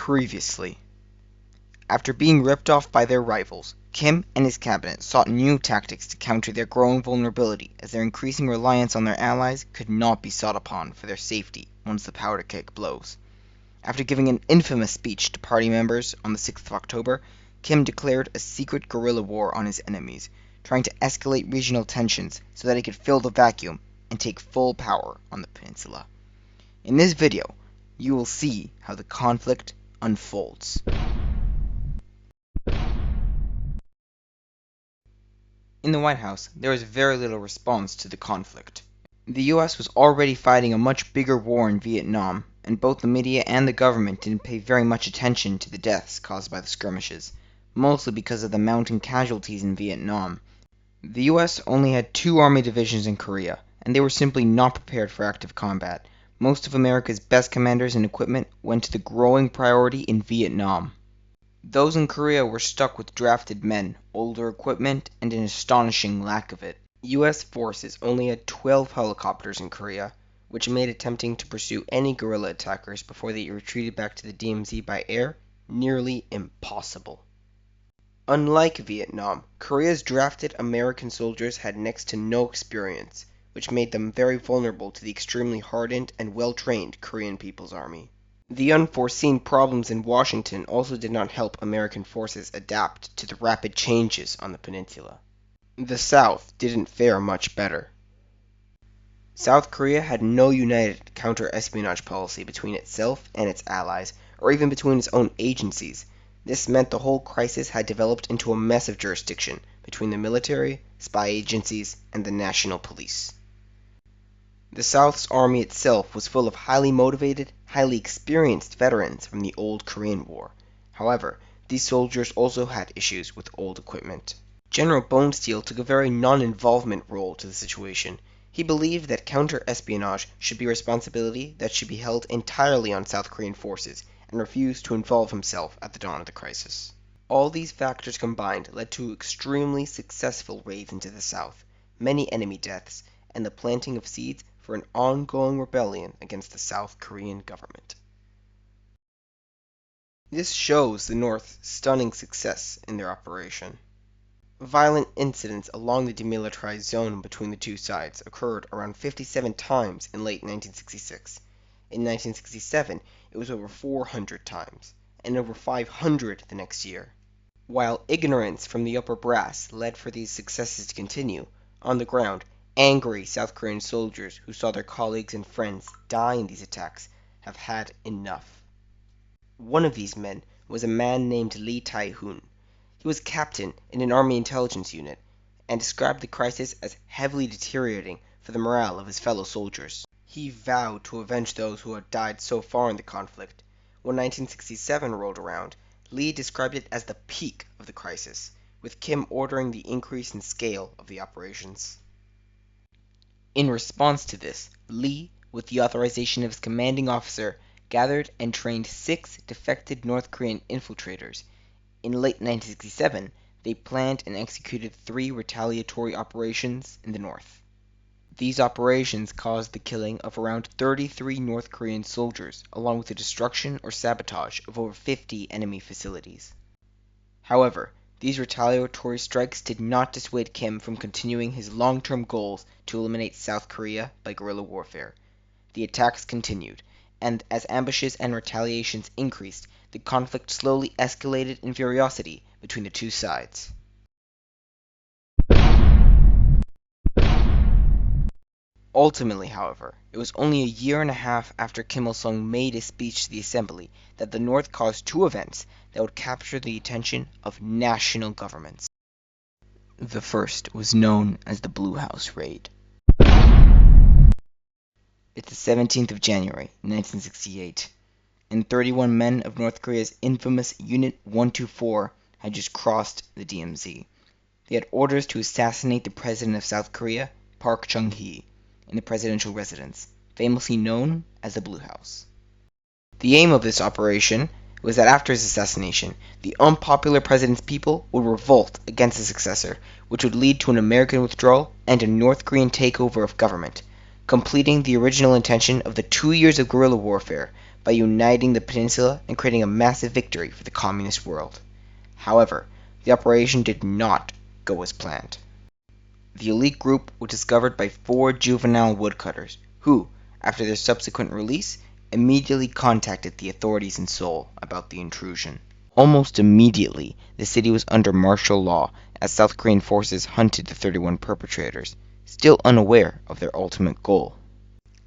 Previously. After being ripped off by their rivals, Kim and his cabinet sought new tactics to counter their growing vulnerability, as their increasing reliance on their allies could not be sought upon for their safety once the powder keg blows. After giving an infamous speech to party members on the 6th of October, Kim declared a secret guerrilla war on his enemies, trying to escalate regional tensions so that he could fill the vacuum and take full power on the peninsula. In this video, you will see how the conflict unfolds. In the White House, there was very little response to the conflict. The US was already fighting a much bigger war in Vietnam, and both the media and the government didn't pay very much attention to the deaths caused by the skirmishes, mostly because of the mounting casualties in Vietnam. The US only had 2 army divisions in Korea, and they were simply not prepared for active combat. Most of America's best commanders and equipment went to the growing priority in Vietnam. Those in Korea were stuck with drafted men, older equipment, and an astonishing lack of it. US forces only had 12 helicopters in Korea, which made attempting to pursue any guerrilla attackers before they retreated back to the DMZ by air nearly impossible. Unlike Vietnam, Korea's drafted American soldiers had next to no experience, which made them very vulnerable to the extremely hardened and well-trained Korean People's Army. The unforeseen problems in Washington also did not help American forces adapt to the rapid changes on the peninsula. The South didn't fare much better. South Korea had no united counter-espionage policy between itself and its allies, or even between its own agencies. This meant the whole crisis had developed into a mess of jurisdiction between the military, spy agencies, and the national police. The South's army itself was full of highly motivated, highly experienced veterans from the old Korean War. However, these soldiers also had issues with old equipment. General Bonesteel took a very non-involvement role to the situation. He believed that counter-espionage should be a responsibility that should be held entirely on South Korean forces, and refused to involve himself at the dawn of the crisis. All these factors combined led to extremely successful raids into the South, many enemy deaths, and the planting of seeds for an ongoing rebellion against the South Korean government. This shows the North's stunning success in their operation. Violent incidents along the demilitarized zone between the two sides occurred around 57 times in late 1966. In 1967, it was over 400 times, and over 500 the next year. While ignorance from the upper brass led for these successes to continue, on the ground, angry South Korean soldiers who saw their colleagues and friends die in these attacks have had enough. One of these men was a man named Lee Tae-hoon. He was captain in an army intelligence unit, and described the crisis as heavily deteriorating for the morale of his fellow soldiers. He vowed to avenge those who had died so far in the conflict. When 1967 rolled around, Lee described it as the peak of the crisis, with Kim ordering the increase in scale of the operations. In response to this, Lee, with the authorization of his commanding officer, gathered and trained 6 defected North Korean infiltrators. In late 1967, they planned and executed 3 retaliatory operations in the north. These operations caused the killing of around 33 North Korean soldiers, along with the destruction or sabotage of over 50 enemy facilities. However, these retaliatory strikes did not dissuade Kim from continuing his long-term goals to eliminate South Korea by guerrilla warfare. The attacks continued, and as ambushes and retaliations increased, the conflict slowly escalated in ferocity between the two sides. Ultimately, however, it was only a year and a half after Kim Il-sung made his speech to the assembly that the North caused 2 events that would capture the attention of national governments. The first was known as the Blue House Raid. It's the 17th of January, 1968, and 31 men of North Korea's infamous Unit 124 had just crossed the DMZ. They had orders to assassinate the president of South Korea, Park Chung-hee, in the presidential residence, famously known as the Blue House. The aim of this operation was that after his assassination, the unpopular president's people would revolt against his successor, which would lead to an American withdrawal and a North Korean takeover of government, completing the original intention of the 2 years of guerrilla warfare by uniting the peninsula and creating a massive victory for the communist world. However, the operation did not go as planned. The elite group was discovered by 4 juvenile woodcutters, who, after their subsequent release, immediately contacted the authorities in Seoul about the intrusion. Almost immediately, the city was under martial law as South Korean forces hunted the 31 perpetrators, still unaware of their ultimate goal.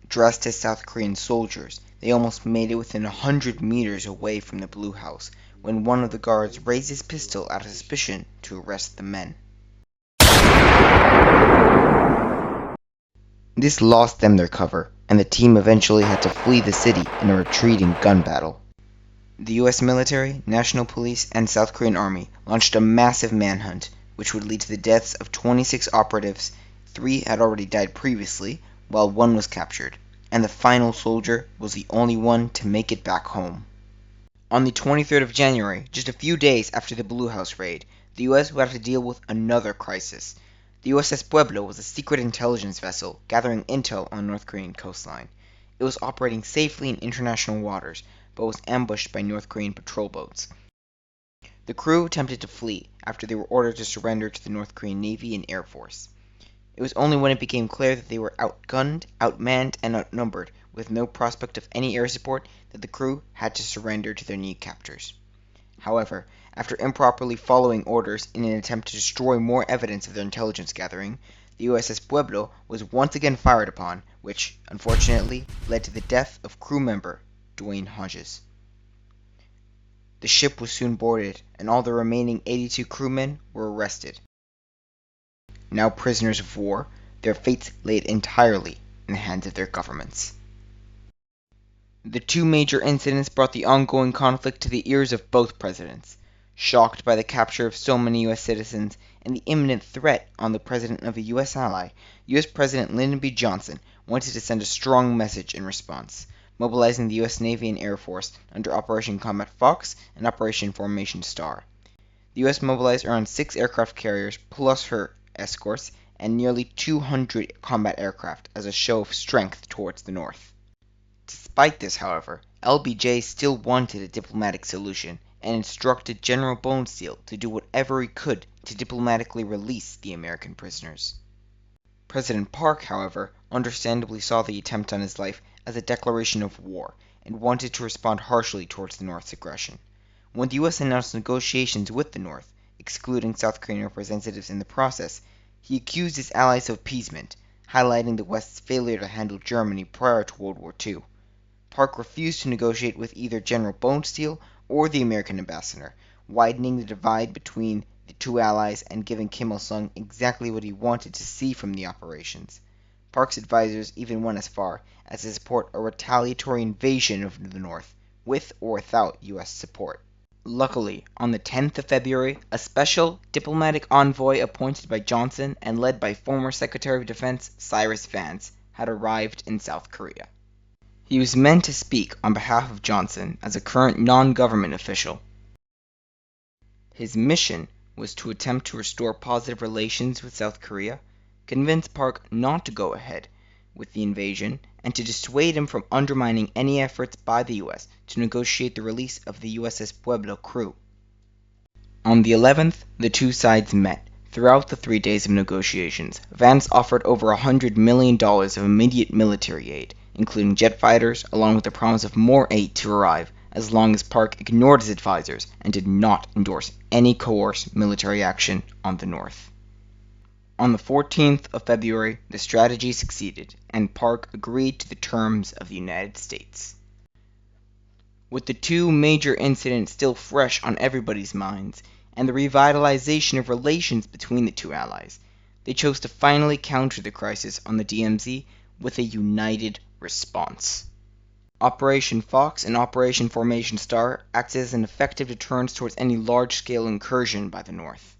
Dressed as South Korean soldiers, they almost made it within 100 meters away from the Blue House when one of the guards raised his pistol out of suspicion to arrest the men. This lost them their cover, and the team eventually had to flee the city in a retreating gun battle. The US military, National Police, and South Korean Army launched a massive manhunt, which would lead to the deaths of 26 operatives. 3 had already died previously, while 1 was captured, and the final soldier was the only one to make it back home. On the 23rd of January, just a few days after the Blue House raid, the US would have to deal with another crisis. The USS Pueblo was a secret intelligence vessel gathering intel on the North Korean coastline. It was operating safely in international waters, but was ambushed by North Korean patrol boats. The crew attempted to flee after they were ordered to surrender to the North Korean Navy and Air Force. It was only when it became clear that they were outgunned, outmanned, and outnumbered, with no prospect of any air support, that the crew had to surrender to their new captors. However, after improperly following orders in an attempt to destroy more evidence of their intelligence gathering, the USS Pueblo was once again fired upon, which, unfortunately, led to the death of crew member Dwayne Hodges. The ship was soon boarded, and all the remaining 82 crewmen were arrested. Now prisoners of war, their fates laid entirely in the hands of their governments. The 2 major incidents brought the ongoing conflict to the ears of both presidents. Shocked by the capture of so many U.S. citizens and the imminent threat on the president of a U.S. ally, U.S. President Lyndon B. Johnson wanted to send a strong message in response, mobilizing the U.S. Navy and Air Force under Operation Combat Fox and Operation Formation Star. The U.S. mobilized around 6 aircraft carriers plus her escorts and nearly 200 combat aircraft as a show of strength towards the north. Despite this, however, LBJ still wanted a diplomatic solution and instructed General Bonesteel to do whatever he could to diplomatically release the American prisoners. President Park, however, understandably saw the attempt on his life as a declaration of war and wanted to respond harshly towards the North's aggression. When the U.S. announced negotiations with the North, excluding South Korean representatives in the process, he accused his allies of appeasement, highlighting the West's failure to handle Germany prior to World War II. Park refused to negotiate with either General Bonesteel or the American ambassador, widening the divide between the 2 allies and giving Kim Il-sung exactly what he wanted to see from the operations. Park's advisors even went as far as to support a retaliatory invasion of the North, with or without U.S. support. Luckily, on the 10th of February, a special diplomatic envoy appointed by Johnson and led by former Secretary of Defense Cyrus Vance had arrived in South Korea. He was meant to speak on behalf of Johnson as a current non-government official. His mission was to attempt to restore positive relations with South Korea, convince Park not to go ahead with the invasion, and to dissuade him from undermining any efforts by the U.S. to negotiate the release of the USS Pueblo crew. On the 11th, the 2 sides met. Throughout the 3 days of negotiations, Vance offered over $100 million of immediate military aid, including jet fighters, along with the promise of more aid to arrive, as long as Park ignored his advisors and did not endorse any coerced military action on the North. On the 14th of February, the strategy succeeded, and Park agreed to the terms of the United States. With the 2 major incidents still fresh on everybody's minds, and the revitalization of relations between the 2 allies, they chose to finally counter the crisis on the DMZ with a united response. Operation Fox and Operation Formation Star acted as an effective deterrent towards any large-scale incursion by the North.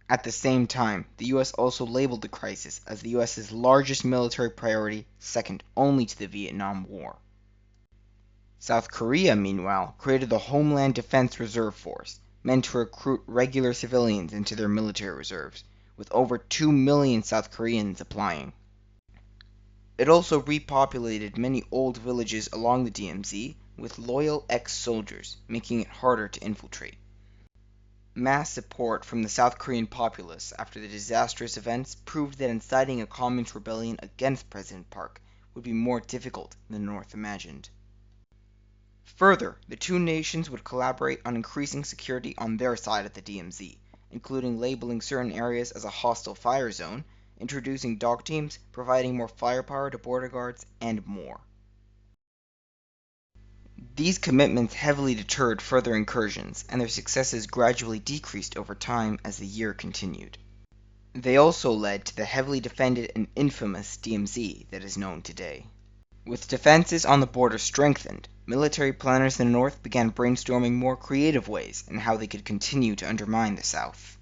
At the same time, the U.S. also labeled the crisis as the U.S.'s largest military priority, second only to the Vietnam War. South Korea, meanwhile, created the Homeland Defense Reserve Force, meant to recruit regular civilians into their military reserves, with over 2 million South Koreans applying. It also repopulated many old villages along the DMZ with loyal ex-soldiers, making it harder to infiltrate. Mass support from the South Korean populace after the disastrous events proved that inciting a communist rebellion against President Park would be more difficult than the North imagined. Further, the two nations would collaborate on increasing security on their side of the DMZ, including labeling certain areas as a hostile fire zone, introducing dog teams, providing more firepower to border guards, and more. These commitments heavily deterred further incursions, and their successes gradually decreased over time as the year continued. They also led to the heavily defended and infamous DMZ that is known today. With defenses on the border strengthened, military planners in the North began brainstorming more creative ways in how they could continue to undermine the South.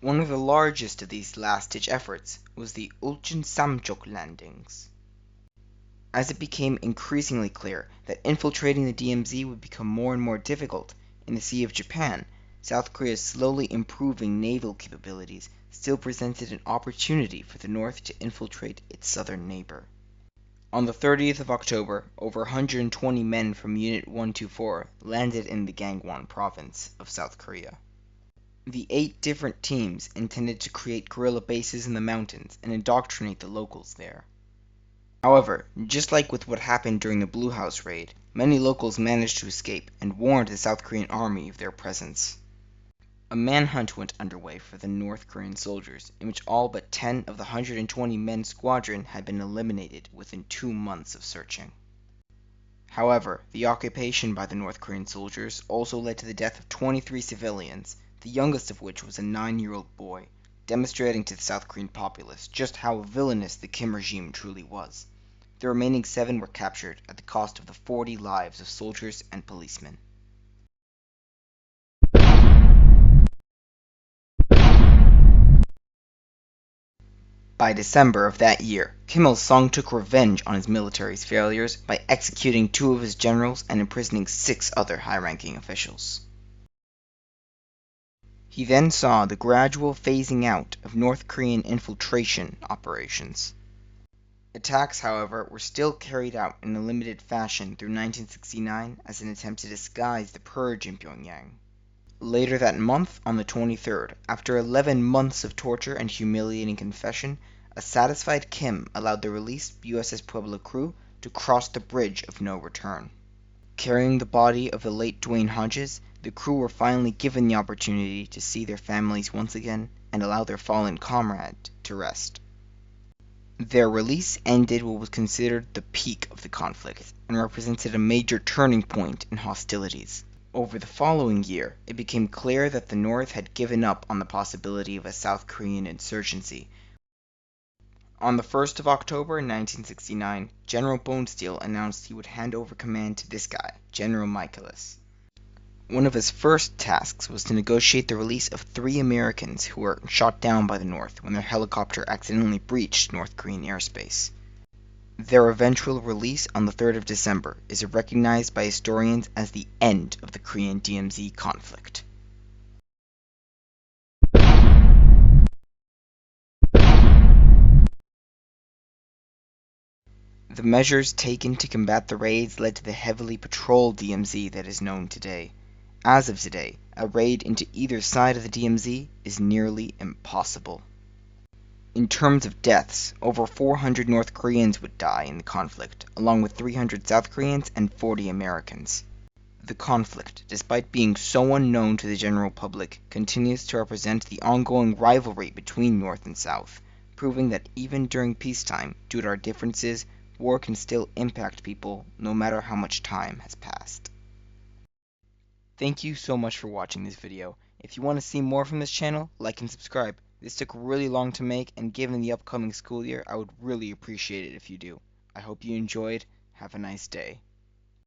One of the largest of these last-ditch efforts was the Ulchin Samchok landings. As it became increasingly clear that infiltrating the DMZ would become more and more difficult in the Sea of Japan, South Korea's slowly improving naval capabilities still presented an opportunity for the North to infiltrate its southern neighbor. On the 30th of October, over 120 men from Unit 124 landed in the Gangwon province of South Korea. The 8 different teams intended to create guerrilla bases in the mountains and indoctrinate the locals there. However, just like with what happened during the Blue House raid, many locals managed to escape and warned the South Korean army of their presence. A manhunt went underway for the North Korean soldiers, in which all but 10 of the 120-men squadron had been eliminated within 2 months of searching. However, the occupation by the North Korean soldiers also led to the death of 23 civilians, the youngest of which was a 9-year-old boy, demonstrating to the South Korean populace just how villainous the Kim regime truly was. The remaining 7 were captured at the cost of the 40 lives of soldiers and policemen. By December of that year, Kim Il-sung took revenge on his military's failures by executing 2 of his generals and imprisoning 6 other high-ranking officials. He then saw the gradual phasing out of North Korean infiltration operations. Attacks, however, were still carried out in a limited fashion through 1969 as an attempt to disguise the purge in Pyongyang. Later that month, on the 23rd, after 11 months of torture and humiliating confession, a satisfied Kim allowed the released USS Pueblo crew to cross the bridge of no return. Carrying the body of the late Dwayne Hodges, the crew were finally given the opportunity to see their families once again and allow their fallen comrade to rest. Their release ended what was considered the peak of the conflict and represented a major turning point in hostilities. Over the following year, it became clear that the North had given up on the possibility of a South Korean insurgency. On the 1st of October 1969, General Bonesteel announced he would hand over command to this guy, General Michaelis. One of his first tasks was to negotiate the release of 3 Americans who were shot down by the North when their helicopter accidentally breached North Korean airspace. Their eventual release on the 3rd of December is recognized by historians as the end of the Korean DMZ conflict. The measures taken to combat the raids led to the heavily patrolled DMZ that is known today. As of today, a raid into either side of the DMZ is nearly impossible. In terms of deaths, over 400 North Koreans would die in the conflict, along with 300 South Koreans and 40 Americans. The conflict, despite being so unknown to the general public, continues to represent the ongoing rivalry between North and South, proving that even during peacetime, due to our differences, war can still impact people no matter how much time has passed. Thank you so much for watching this video. If you want to see more from this channel, like and subscribe. This took really long to make, and given the upcoming school year, I would really appreciate it if you do. I hope you enjoyed. Have a nice day.